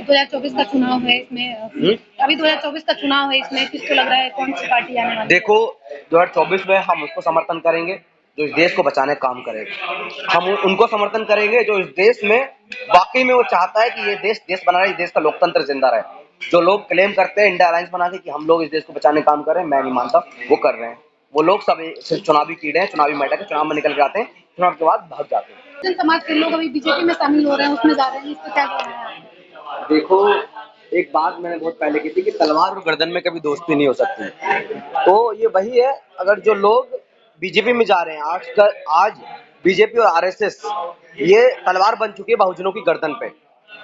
2024 का चुनाव है इसमें, अभी 2024 का चुनाव है इसमें, किसको लग रहा है कौन सी पार्टी आने वाली है? देखो 2024 में हम उसको समर्थन करेंगे जो इस देश को बचाने का काम करेगा। हम उनको समर्थन करेंगे जो इस देश में वाकई में वो चाहता है कि ये देश बना रहे, देश का लोकतंत्र जिंदा रहे। जो लोग क्लेम करते हैं इंडिया अलायंस बना के कि हम लोग इस देश को बचाने का काम कर रहे हैं, मैं नहीं मानता वो कर रहे हैं। वो लोग सब सिर्फ चुनावी कीड़े हैं, चुनावी मैटर, चुनाव में निकल के आते हैं, चुनाव के बाद भाग जाते हैं। समाज के लोग अभी बीजेपी में शामिल हो रहे हैं, उसमें जा रहे हैं, इसको क्या कहना है? देखो एक बात मैंने बहुत पहले की थी कि तलवार और गर्दन में कभी दोस्ती नहीं हो सकती। तो ये वही है, अगर जो लोग बीजेपी में जा रहे हैं आज बीजेपी और आरएसएस ये तलवार बन चुकी है बहुजनों की गर्दन पे।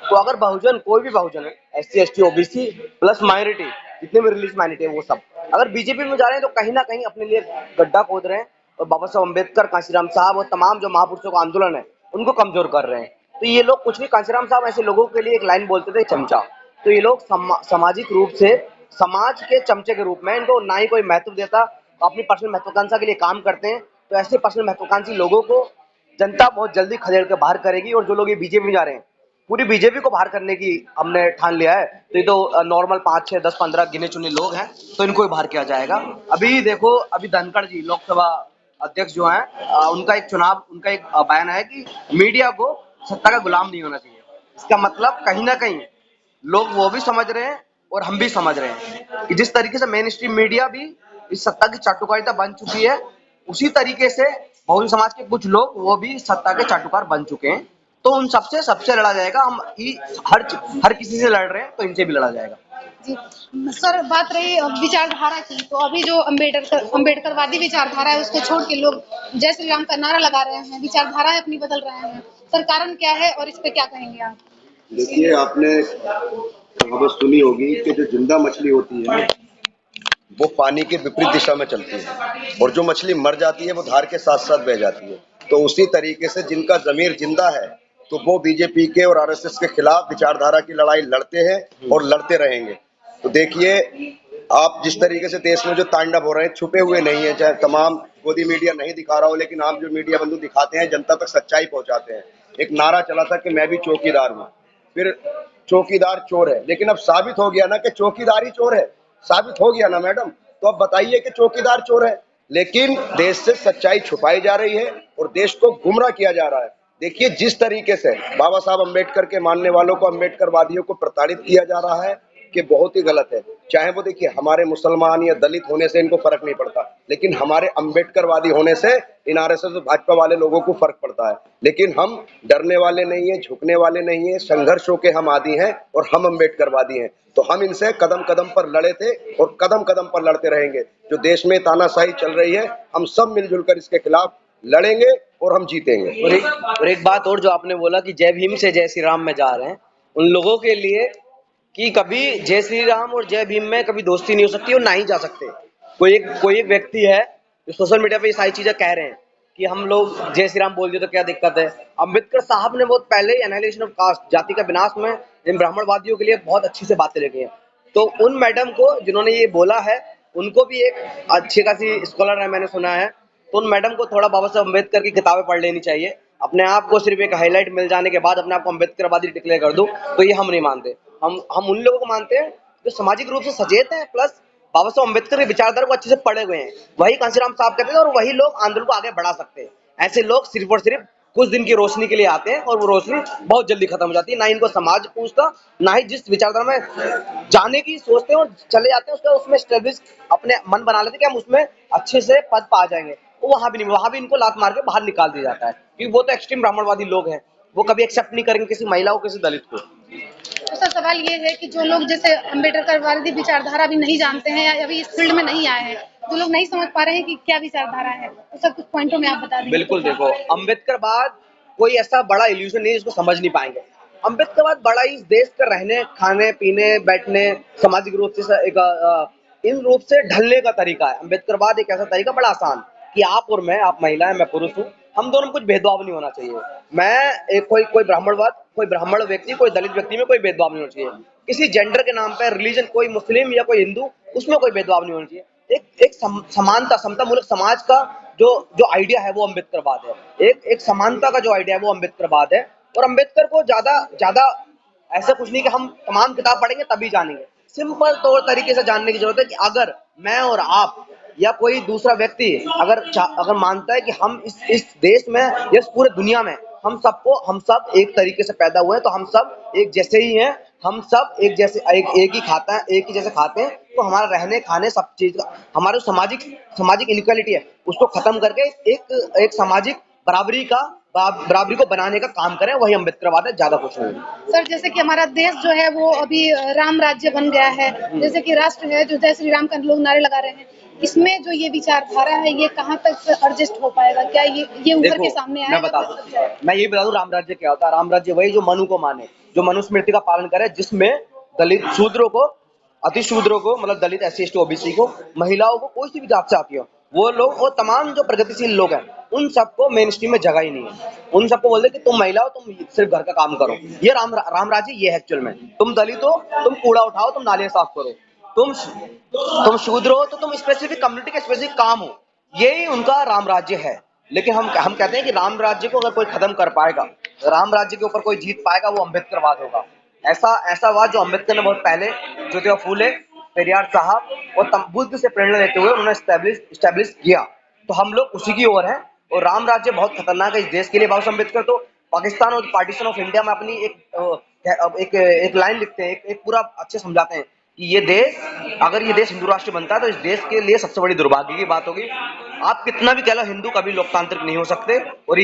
तो अगर बहुजन, कोई भी बहुजन है, SC ST OBC plus minority, जितने भी रिलीजियस माइनॉरिटी है वो सब अगर बीजेपी में जा रहे हैं तो कहीं ना कहीं अपने लिए गड्ढा खोद रहे हैं और बाबा साहब अम्बेडकर, कांशीराम साहब और तमाम जो महापुरुषों का आंदोलन है उनको कमजोर कर रहे हैं। तो ये लोग कुछ नहीं, कांशीराम साहब ऐसे लोगों के लिए एक लाइन बोलते थे, चमचा। तो ये लोग सामाजिक रूप से समाज के चमचे के रूप में, इनको ना ही कोई महत्व देता, अपनी पर्सनल महत्वाकांक्षा के लिए काम करते हैं। तो ऐसे पर्सनल महत्वाकांक्षी लोगों को जनता बहुत जल्दी खदेड़ के बाहर करेगी। और जो लोग ये बीजेपी में जा रहे हैं, पूरी बीजेपी को बाहर करने की हमने ठान लिया है। तो ये तो नॉर्मल 5, 6, 10, 15 गिने चुने लोग हैं, तो इनको ही बाहर किया जाएगा। अभी देखो, अभी धनखड़ जी लोकसभा अध्यक्ष जो हैं, उनका एक बयान है कि मीडिया को सत्ता का गुलाम नहीं होना चाहिए। इसका मतलब कहीं ना कहीं लोग वो भी समझ रहे हैं और हम भी समझ रहे हैं कि जिस तरीके से मेन स्ट्रीम मीडिया भी इस सत्ता की चाटुकारिता बन चुकी है, उसी तरीके से बहुजन समाज के कुछ लोग वो भी सत्ता के चाटुकार बन चुके हैं। तो उन सबसे लड़ा जाएगा। हम हर किसी से लड़ रहे हैं, तो इनसे भी लड़ा जाएगा। जी सर, बात रही विचारधारा की, तो अभी जो अम्बेडकरवादी विचारधारा है उसको छोड़ के लोग जय श्री राम का नारा लगा रहे हैं, विचारधाराएं अपनी बदल रहे हैं। सर, कारण क्या है और इस पे क्या कहेंगे आप? देखिए, आपने कहावत सुनी होगी कि जो जिंदा मछली होती है वो पानी के विपरीत दिशा में चलती है और जो मछली मर जाती है वो धार के साथ साथ बह जाती है। तो उसी तरीके से जिनका जमीर जिंदा है तो वो बीजेपी के और आरएसएस के खिलाफ विचारधारा की लड़ाई लड़ते हैं और लड़ते रहेंगे। तो देखिए, आप जिस तरीके से देश में जो तांडव हो रहे हैं, छुपे हुए नहीं है, चाहे तमाम गोदी मीडिया नहीं दिखा रहा हो, लेकिन आप जो मीडिया बंधु दिखाते हैं जनता तक सच्चाई पहुंचाते हैं। एक नारा चला था कि मैं भी चौकीदार हूँ, फिर चौकीदार चोर है, लेकिन अब साबित हो गया ना कि चौकीदार ही चोर है। साबित हो गया ना मैडम, तो अब बताइए कि चौकीदार चोर है। लेकिन देश से सच्चाई छुपाई जा रही है और देश को गुमराह किया जा रहा है। देखिए, जिस तरीके से बाबा साहब अम्बेडकर के मानने वालों को, अम्बेडकरवादियों को प्रताड़ित किया जा रहा है कि बहुत ही गलत है। चाहे वो, देखिए, हमारे मुसलमान या दलित होने से इनको फर्क नहीं पड़ता, लेकिन हमारे अम्बेडकरवादी होने से इन आरएसएस और भाजपा वाले लोगों को फर्क पड़ता है। लेकिन हम डरने वाले नहीं है, झुकने वाले नहीं है, संघर्षों के हम आदी हैं और हम अम्बेडकरवादी हैं। तो हम इनसे कदम कदम पर लड़े थे और कदम कदम पर लड़ते रहेंगे। जो देश में तानाशाही चल रही है, हम सब मिलजुल कर इसके खिलाफ लड़ेंगे और हम जीतेंगे। और एक बात और, जो आपने बोला कि जय भीम से जय श्री राम में जा रहे हैं, उन लोगों के लिए कि कभी जय श्री राम और जय भीम में कभी दोस्ती नहीं हो सकती और ना ही जा सकते। कोई एक व्यक्ति है जो सोशल मीडिया पे ये सारी चीजें कह रहे हैं कि हम लोग जय श्री राम बोल दिए तो क्या दिक्कत है। अम्बेडकर साहब ने बहुत पहले एनालिसिस ऑफ कास्ट, जाति का विनाश में इन ब्राह्मणवादियों के लिए बहुत अच्छी से बातें लिखी हैं। तो उन मैडम को जिन्होंने ये बोला है, उनको भी एक अच्छी खासी स्कॉलर है मैंने सुना है, तो उन मैडम को थोड़ा बाबा साहब अम्बेडकर की किताबें पढ़ लेनी चाहिए। अपने आप को सिर्फ एक हाईलाइट मिल जाने के बाद अपने आप को अम्बेडकरवादी डिक्लेयर कर दो, तो ये हम नहीं मानते। हम उन लोगों को मानते हैं जो सामाजिक रूप से सचेत हैं, प्लस बाबा साहब अम्बेडकर के विचारधारा को अच्छे से पढ़े हुए हैं। वही कांशीराम साहब कहते हैं और वही लोग आंदोलन को आगे बढ़ा सकते हैं। ऐसे लोग सिर्फ और सिर्फ कुछ दिन की रोशनी के लिए आते हैं और वो रोशनी बहुत जल्दी खत्म हो जाती है। ना इनको समाज पूछता, ना ही जिस विचारधारा में जाने की सोचते हैं और चले जाते हैं, उसका उसमें स्टेब्लिश अपने मन बना लेते हैं कि हम उसमें अच्छे से पद पा जाएंगे। तो वहां भी नहीं, वहां भी इनको लात मार के बाहर निकाल दिया जाता है, क्योंकि वो तो एक्सट्रीम ब्राह्मणवादी लोग हैं। वो कभी एक्सेप्ट नहीं करेंगे किसी महिला को, किसी दलित को। तो सर, सवाल ये है कि जो लोग जैसे अम्बेडकरवादी विचारधारा भी नहीं जानते हैं या अभी इस फील्ड में नहीं आए हैं, जो लोग नहीं समझ पा रहे हैं कि क्या विचारधारा है, तो सर कुछ पॉइंटों में आप बता दीजिए। बिल्कुल, देखो, अम्बेडकरवाद कोई ऐसा बड़ा इल्यूजन नहीं है जिसको समझ नहीं पाएंगे। अम्बेडकरवाद बड़ा इस देश का रहने, खाने पीने, बैठने, सामाजिक रूप से इन रूप से ढलने का तरीका है। अम्बेडकरवाद एक ऐसा तरीका बड़ा आसान कि आप और मैं, आप महिला है, मैं पुरुष हूँ, हम दोनों में कुछ भेदभाव नहीं होना चाहिए। मैं एक कोई ब्राह्मणवाद, कोई ब्राह्मण व्यक्ति, कोई दलित व्यक्ति में कोई भेदभाव नहीं होना चाहिए। किसी जेंडर के नाम पर, रिलीजन, कोई मुस्लिम या कोई हिंदू, उसमें कोई भेदभाव नहीं होना चाहिए। एक समानता, समता मूलक समाज का जो आइडिया है वो अम्बेडकरवाद है। एक समानता का जो आइडिया है वो अम्बेडकरवाद है। और अम्बेडकर को ज्यादा ऐसा कुछ नहीं कि हम तमाम किताब पढ़ेंगे तभी जानेंगे। सिंपल तौर तरीके से जानने की जरूरत है कि अगर मैं और आप या कोई दूसरा व्यक्ति अगर मानता है कि हम इस देश में या इस पूरे दुनिया में हम सब एक तरीके से पैदा हुए हैं, तो हम सब एक जैसे ही हैं, हम सब एक ही खाता है, एक ही जैसे खाते हैं, तो हमारा रहने खाने सब चीज का हमारा सामाजिक इनइक्वालिटी है उसको खत्म करके एक सामाजिक बराबरी को बनाने का काम करें, वही अम्बेडकरवाद है, ज्यादा कुछ नहीं। सर जैसे कि हमारा देश जो है वो अभी राम राज्य बन गया है, जैसे कि राष्ट्र है जो जय श्री राम का लोग नारे लगा रहे हैं, इसमें जो ये विचारधारा है ये कहाँ तक एडजस्ट हो पाएगा? क्या ये उभर के सामने आएगा? मैं यही बता दूं राम राज्य क्या होता है। राम राज्य वही जो मनु को माने, जो मनुस्मृति का पालन करे, जिसमें दलित शूद्रों को, अति शूद्रों को, मतलब दलित SC ST OBC को, महिलाओं को, कोई सी भी जात से आती हो, वो लोग और तमाम जो प्रगतिशील लोग हैं उन सबको मेन स्ट्रीम में जगह ही नहीं है। उन सबको बोलते कि तुम महिला हो, तुम सिर्फ घर का काम करो। ये राम राज्य ये है एक्चुअल में। तुम दलित हो, तुम कूड़ा उठाओ, तुम नालियां साफ करो। तुम शूद्र हो तो तुम स्पेसिफिक कम्युनिटी के स्पेसिफिक काम हो। यही उनका राम राज्य है। लेकिन हम कहते हैं कि राम राज्य को अगर कोई खत्म कर पाएगा, राम राज्य के ऊपर कोई जीत पाएगा, वो अम्बेडकरवाद होगा। ऐसा वाद जो अम्बेडकर ने बहुत पहले, ज्योतिबा फूले, पेरियार साहब और बुद्ध से प्रेरणा लेते हुए उन्होंने स्टैब्लिश किया, तो हम लोग उसी की ओर हैं। और राम राज्य बहुत खतरनाक है इस देश के लिए। बाबा साहब अम्बेडकर तो पाकिस्तान और पार्टीशन ऑफ इंडिया में अपनी एक लाइन लिखते हैं, एक पूरा अच्छे समझाते हैं कि अगर ये देश हिंदू राष्ट्र बनता है तो इस देश के लिए सबसे बड़ी दुर्भाग्य की बात होगी। आप कितना भी कह लो, हिंदू कभी लोकतांत्रिक नहीं हो सकते। और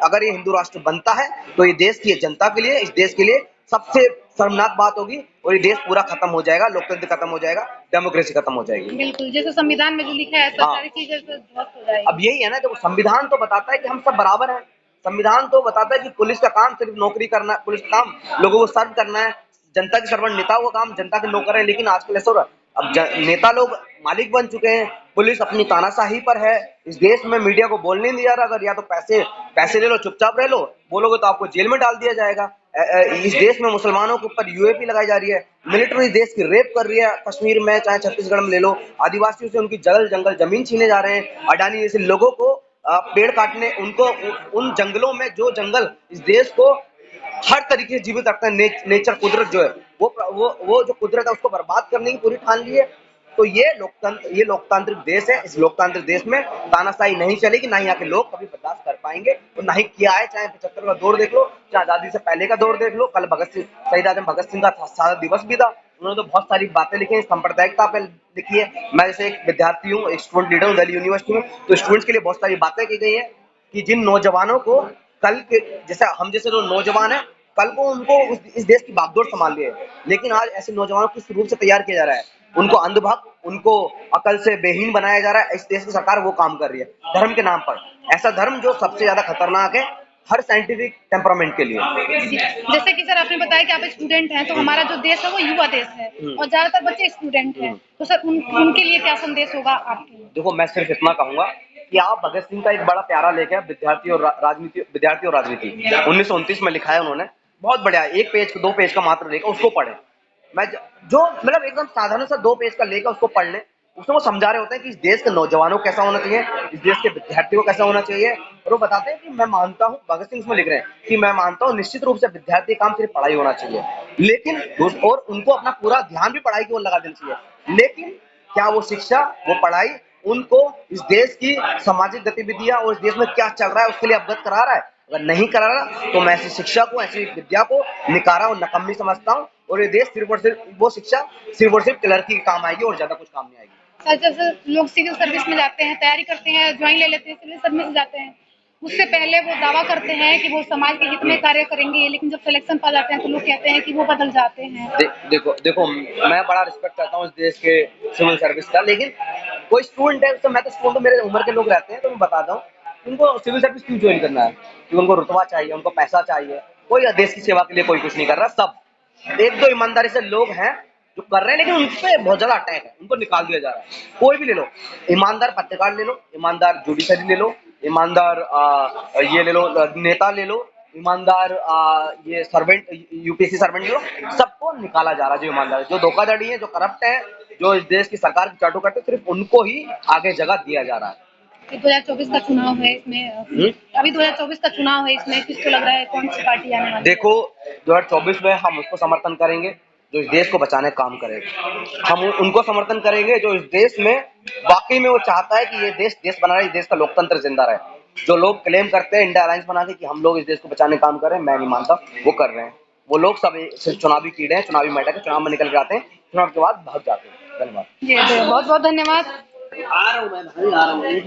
अगर ये हिंदू राष्ट्र बनता है तो ये देश की जनता के लिए, इस देश के लिए सबसे शर्मनाक बात होगी, और ये देश पूरा खत्म हो जाएगा, लोकतंत्र खत्म हो जाएगा, डेमोक्रेसी खत्म हो जाएगी। बिल्कुल, जैसे संविधान में जो लिखा है सारी चीजें ध्वस्त हो जाएगी। अब यही है ना, जब संविधान तो बताता है कि हम सब बराबर हैं। संविधान तो बताता है कि पुलिस का काम सिर्फ नौकरी करना है, पुलिस का काम लोगों को सर्व करना है, जनता के सर्वेंट, नेताओं का काम जनता के नौकर है। लेकिन आजकल ऐसा हो रहा है, अब नेता लोग मालिक बन चुके हैं, पुलिस अपनी तानाशाही पर है। इस देश में मीडिया को बोलने नहीं दिया रहा। अगर या तो पैसे ले लो, चुपचाप रह लो, बोलोगे तो आपको जेल में डाल दिया जाएगा। इस देश में मुसलमानों के ऊपर UAP लगाई जा रही है, मिलिट्री देश की रेप कर रही है। कश्मीर में चाहे छत्तीसगढ़ में ले लो, आदिवासियों से उनकी जंगल जमीन छीने जा रहे हैं। अडानी जैसे लोगों को पेड़ काटने, उनको उन जंगलों में, जो जंगल इस देश को हर तरीके से जीवित रखता है, नेचर, कुदरत जो है, वो जो कुदरत है उसको बर्बाद करने की पूरी ठान ली है। तो ये लोकतांत्रिक देश है। इस लोकतांत्रिक देश में तानाशाही नहीं चलेगी, ना ही यहाँ के लोग कभी बर्दाश्त कर पाएंगे, और ना ही किया है। चाहे 75 का दौर देख लो, चाहे आजादी से पहले का दौर देख लो। कल शहीद आजम भगत सिंह का शहादत दिवस भी था। उन्होंने तो बहुत सारी बातें लिखी हैं, सांप्रदायिकता पे लिखी है। मैं जैसे एक विद्यार्थी हूँ, एक स्टूडेंट लीडर हूँ दिल्ली यूनिवर्सिटी में, तो स्टूडेंट्स के लिए बहुत सारी बातें की गई है कि जिन नौजवानों को कल के हम जैसे जो नौजवान है, कल को उनको इस देश की बागडोर संभालनी है। लेकिन आज ऐसे नौजवानों को किस रूप से तैयार किया जा रहा है? उनको अंधभक्त, उनको अकल से बेहीन बनाया जा रहा है। इस देश की सरकार वो काम कर रही है धर्म के नाम पर। ऐसा धर्म जो सबसे ज्यादा खतरनाक है हर साइंटिफिक टेम्परामेंट के लिए। जैसे कि सर आपने बताया कि आप स्टूडेंट हैं, तो हमारा जो देश है वो युवा देश है और ज्यादातर बच्चे स्टूडेंट हैं, तो सर उनके लिए क्या संदेश होगा आपके? देखो, मैं सिर्फ इतना कहूंगा कि आप भगत सिंह का एक बड़ा प्यारा लेख है, विद्यार्थी और राजनीति 1929 में लिखा है उन्होंने। बहुत बढ़िया, 1 पेज 2 पेज का मात्र लेख है, उसको पढ़े। मैं जो मतलब एकदम साधारण सा 2 पेज का लेख है, उसको पढ़ लें। उसमें वो समझा रहे होते हैं कि इस देश के नौजवानों को कैसा होना चाहिए, इस देश के विद्यार्थियों को कैसा होना चाहिए। और वो बताते हैं कि मैं मानता हूँ, भगत सिंह इसमें लिख रहे हैं कि मैं मानता हूँ निश्चित रूप से विद्यार्थी काम सिर्फ पढ़ाई होना चाहिए, लेकिन और उनको अपना पूरा ध्यान भी पढ़ाई की ओर लगा देना चाहिए। लेकिन क्या वो शिक्षा, वो पढ़ाई उनको इस देश की सामाजिक गतिविधियां और इस देश में क्या चल रहा है उसके लिए अवगत करा रहा है? अगर नहीं करा रहा तो मैं ऐसी शिक्षा को, ऐसी विद्या को निकारा और नकम्मी समझता हूँ। और ये देश सिर्फ और सिर्फ वो शिक्षा सिर्फ और सिर्फ क्लर्की के काम आएगी और ज्यादा कुछ काम नहीं आएगी। सर जैसे लोग सिविल सर्विस में जाते हैं, तैयारी करते हैं, ज्वाइन ले लेते हैं, सिविल सर्विस में जाते हैं, उससे पहले वो दावा करते हैं कि वो समाज के हित में कार्य करेंगे, लेकिन जब सिलेक्शन पा जाते हैं तो लोग कहते हैं कि वो बदल जाते हैं। देखो, मैं बड़ा रिस्पेक्ट करता हूँ इस देश के सिविल सर्विस का, लेकिन कोई स्टूडेंट है, तो मैं तो स्टूडेंट, मेरे उम्र के लोग रहते हैं, तो मैं बताता हूँ उनको सिविल सर्विस क्यों ज्वाइन करना है। क्योंकि उनको रुतबा चाहिए, उनको पैसा चाहिए। कोई देश की सेवा के लिए कोई कुछ नहीं कर रहा। सब 1-2 ईमानदारी से लोग हैं जो कर रहे हैं, लेकिन उन पे बहुत ज्यादा अटैक है, उनको निकाल दिया जा रहा है। कोई भी ले लो, ईमानदार पत्रकार ले लो, ईमानदार जुडिशरी ले लो, ईमानदार ये ले लो, नेता ले लो, ईमानदार ये सर्वेंट, UPSC सर्वेंट ले लो, सबको निकाला जा रहा है। जो ईमानदार, जो धोखाधड़ी है, जो करप्ट है, जो इस देश की सरकार की चाटू करते, सिर्फ उनको ही आगे जगह दिया जा रहा है। ये 2024 का चुनाव है, इसमें अभी 2024 का चुनाव है, इसमें किसको लग रहा है कौन सी पार्टी आने वाली है? देखो 2024 में हम उसको समर्थन करेंगे जो इस देश को बचाने का काम करेगा। हम उनको समर्थन करेंगे जो इस देश में वाकई में वो चाहता है कि ये देश बना रहे, इस देश का लोकतंत्र जिंदा रहे। जो लोग क्लेम करते हैं इंडिया अलायंस बना के कि हम लोग इस देश को बचाने का काम कर रहे हैं, मैं नहीं मानता वो कर रहे हैं। वो लोग सब सिर्फ चुनावी कीड़े हैं, चुनावी मेढक है, चुनाव में निकल के आते हैं, चुनाव के बाद भाग जाते हैं। धन्यवाद। जी बहुत बहुत धन्यवाद। आ रहा हूँ मैं भाई, आ रहा हूँ।